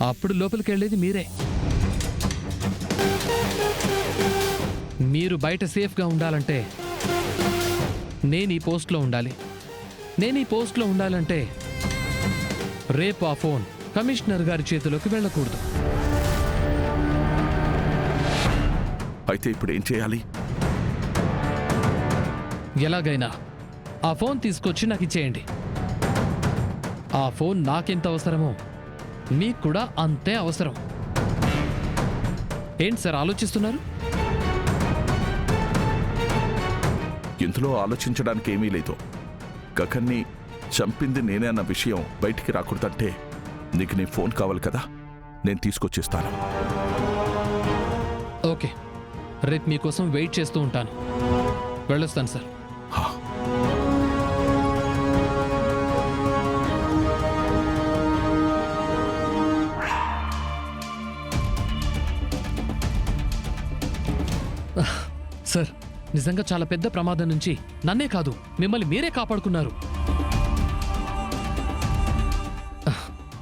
అప్పుడు లోపలికి వెళ్ళేది మీరే. మీరు బయట సేఫ్గా ఉండాలంటే నేను ఈ పోస్ట్లో ఉండాలి. నేను ఈ పోస్ట్లో ఉండాలంటే రేపు ఆ ఫోన్ కమిషనర్ గారి చేతిలోకి వెళ్ళకూడదు. అయితే ఇప్పుడు ఏం చేయాలి? ఎలాగైనా ఆ ఫోన్ తీసుకొచ్చి నాకు ఇచ్చేయండి. ఆ ఫోన్ నాకెంత అవసరమో మీకు కూడా అంతే అవసరం. ఏంటి సార్ ఆలోచిస్తున్నారు? ఇందులో ఆలోచించడానికి ఏమీ లేదు. గగన్ని చంపింది నేనే అన్న విషయం బయటికి రాకూడదంటే నీకు నీ ఫోన్ కావాలి కదా, నేను తీసుకొచ్చేస్తాను. ఓకే, రేపు మీకోసం వెయిట్ చేస్తూ ఉంటాను. వెళ్ళొస్తాను సార్. సార్, నిజంగా చాలా పెద్ద ప్రమాదం నుంచి నన్నే కాదు మిమ్మల్ని మీరే కాపాడుకున్నారు.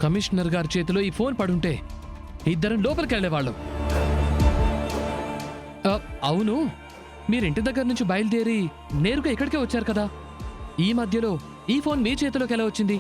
కమిషనర్ గారి చేతిలో ఈ ఫోన్ పడుంటే ఇద్దరం లోపలికి వెళ్ళేవాళ్ళం. అవును, మీరింటి దగ్గర నుంచి బయలుదేరి నేరుగా ఇక్కడికే వచ్చారు కదా. ఈ మధ్యలో ఈ ఫోన్ మీ చేతిలోకి ఎలా వచ్చింది?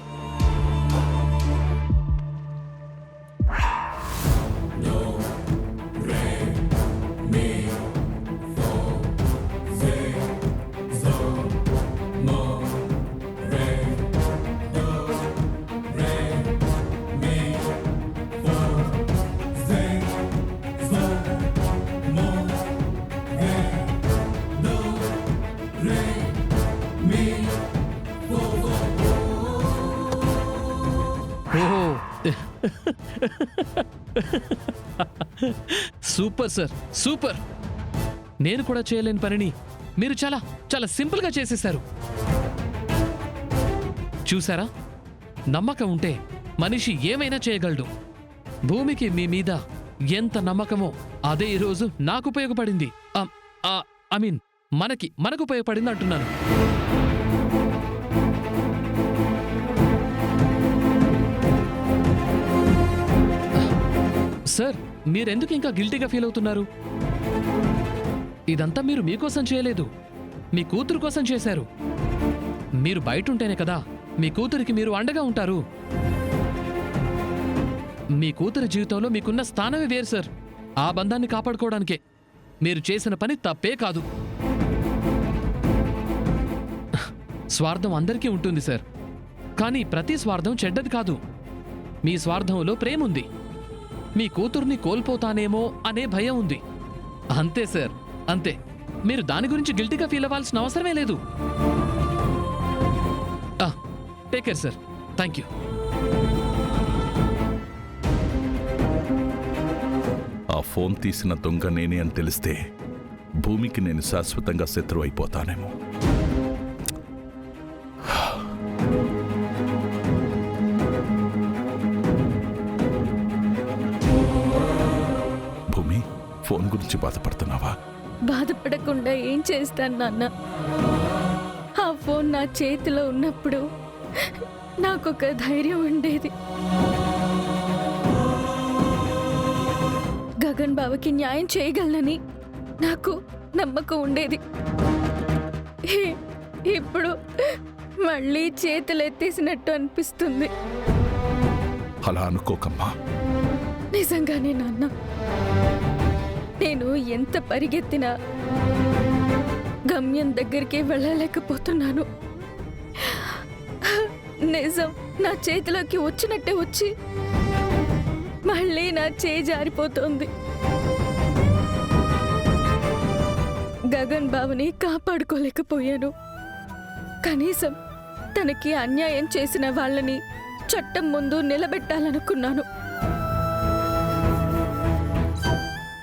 Super sir, super. నేను కూడా చేయలేని పనిని మీరు చాలా చాలా సింపుల్గా చేసేశారు. చూసారా, నమ్మకం ఉంటే మనిషి ఏమైనా చేయగలడు. భూమికి మీ మీద ఎంత నమ్మకమో అదే ఈరోజు నాకు ఉపయోగపడింది. మనకు ఉపయోగపడింది అంటున్నాను. సార్, మీరెందుకు ఇంకా గిల్టీగా ఫీల్ అవుతున్నారు? ఇదంతా మీరు మీకోసం చేయలేదు, మీ కూతురు కోసం చేశారు. మీరు బయట ఉంటేనే కదా మీ కూతురికి మీరు అండగా ఉంటారు. మీ కూతురి జీవితంలో మీకున్న స్థానమే వేరు సార్. ఆ బంధాన్ని కాపాడుకోవడానికే మీరు చేసిన పని తప్పే కాదు. స్వార్థం అందరికీ ఉంటుంది సార్, కానీ ప్రతి స్వార్థం చెడ్డది కాదు. మీ స్వార్థంలో ప్రేమ ఉంది. మీ కూతుర్ని కోల్పోతానేమో అనే భయం ఉంది. అంతే సార్, అంతే. మీరు దాని గురించి గిల్టీగా ఫీల్ అవ్వాల్సిన అవసరమే లేదు. Take care sir. Thank you. ఆ ఫోన్ తీసిన దొంగ నేనే అని తెలిస్తే భూమికి నేను శాశ్వతంగా శత్రువు అయిపోతానేమో. భూమి, ఫోన్ గురించి బాధపడుతున్నావా? బాధపడకుండా ఏం చేస్తాను నాన్న? ఆ ఫోన్ నా చేతిలో ఉన్నప్పుడు నాకొక ధైర్యం ఉండేది. గగన్ బావకి న్యాయం చేయగలనని నాకు నమ్మకం ఉండేది. ఇప్పుడు మళ్ళీ చేతులు ఎత్తేసినట్టు అనిపిస్తుంది. అలా అనుకోకమ్మా. నిజంగానే నాన్న, నేను ఎంత పరిగెత్తినా గమ్యం దగ్గరికి వెళ్ళలేకపోతున్నాను. నిజం నా చేతిలోకి వచ్చినట్టే వచ్చి మళ్ళీ నా చేయి జారిపోతోంది. గగన్ బావని కాపాడుకోలేకపోయాను. కనీసం తనకి అన్యాయం చేసిన వాళ్ళని చట్టం ముందు నిలబెట్టాలనుకున్నాను.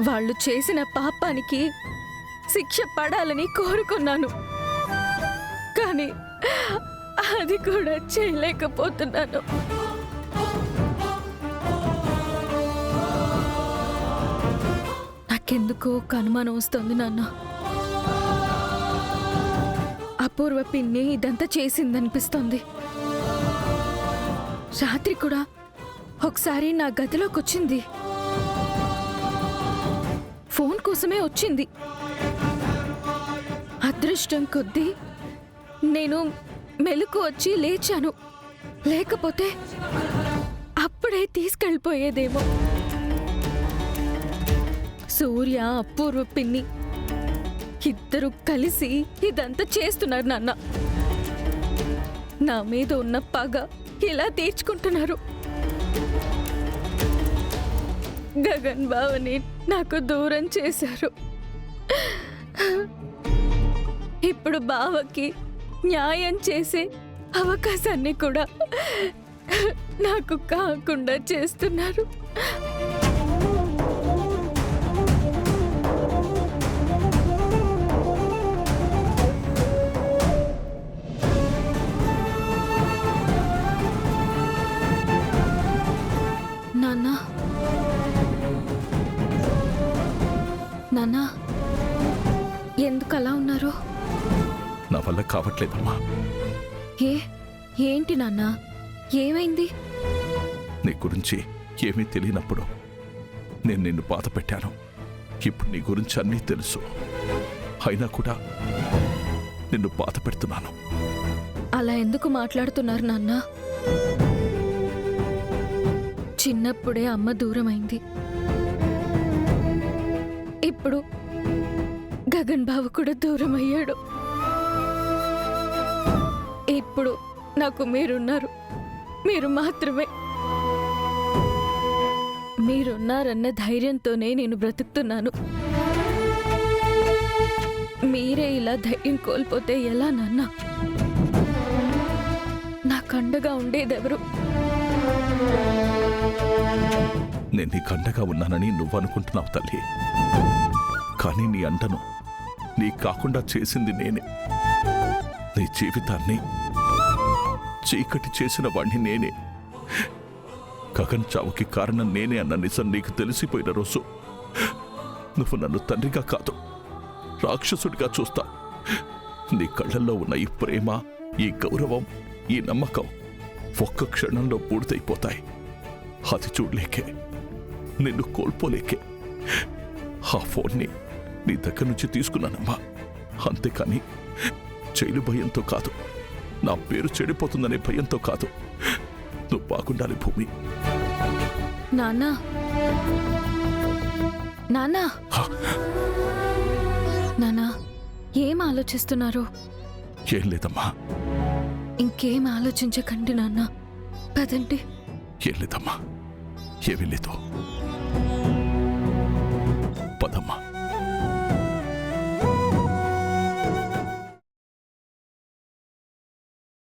వాళ్ళు చేసిన పాపానికి శిక్ష పడాలని కోరుకున్నాను. కానీ అది కూడా చేయలేకపోతున్నాను. నాకెందుకో ఒక అనుమానం వస్తుంది నాన్న. అపూర్వ పిన్ని ఇదంతా చేసిందనిపిస్తోంది. రాత్రి కూడా ఒకసారి నా గదిలోకి వచ్చింది. ఫోన్ కోసమే వచ్చింది. అదృష్టం కొద్దీ నేను మెలకు వచ్చి లేచాను. లేకపోతే అప్పుడే తీసుకెళ్ళిపోయేదేమో. సూర్య, అపూర్వ పిన్ని ఇద్దరు కలిసి ఇదంతా చేస్తున్నారు నాన్న. నా మీద ఉన్న పగ ఇలా తీర్చుకుంటున్నారు. గగన్ బావని నాకు దూరం చేశారు. ఇప్పుడు బావకి న్యాయం చేసే అవకాశాన్ని కూడా నాకు కాకుండా చేస్తున్నారు. నాన్నా, నాన్నా, ఎందుకు అలా ఉన్నారు? నా వల్ల కావట్లేదమ్మా. ఏంటి నాన్నా, ఏమైంది? నీ గురించి ఏమీ తెలియనప్పుడు నేను నిన్ను బాధ పెట్టాను. ఇప్పుడు నీ గురించి అన్నీ తెలుసు, అయినా కూడా నిన్ను బాధ పెడుతున్నాను. అలా ఎందుకు మాట్లాడుతున్నారు నాన్న? చిన్నప్పుడే అమ్మ దూరమైంది. ఇప్పుడు గగన్ బావ కూడా దూరం అయ్యాడు. ఇప్పుడు నాకు మీరున్నారు, మీరు మాత్రమే. మీరున్నారన్న ధైర్యంతోనే నేను బ్రతుకుతున్నాను. మీరే ఇలా ధైర్యం కోల్పోతే ఎలా నాన్న? నాకు అండగా ఉండేదెవరు? నేను నీకు అండగా ఉన్నానని నువ్వు అనుకుంటున్నావు తల్లి, కానీ నీ అండను నీ కాకుండా చేసింది నేనే. నీ జీవితాన్ని చీకటి చేసిన వాణ్ణి నేనే. గగన్ చావుకి కారణం నేనే అన్న నిజం నీకు తెలిసిపోయిన రోజు నువ్వు నన్ను తండ్రిగా కాదు, రాక్షసుడిగా చూస్తావు. నీ కళ్ళల్లో ఉన్న ఈ ప్రేమ, ఈ గౌరవం, ఈ నమ్మకం ఒక్క క్షణంలో పూర్తయిపోతాయి. అది చూడలేకే, నిన్ను కోల్పోలేకే ఆ ఫోన్ని నీ దగ్గర నుంచి తీసుకున్నానమ్మా. అంతేకాని జైలు భయంతో కాదు, నా పేరు చెడిపోతుందనే భయంతో కాదు. నువ్వు బాగుండాలి భూమి. నాన్నా, నాన్నా, నాన్నా, ఏం ఆలోచిస్తున్నారు? ఏం లేదమ్మా. ఇంకేం ఆలోచించకండి నాన్న, పదండి. ఏం లేదమ్మా, ఏమీ లేదు.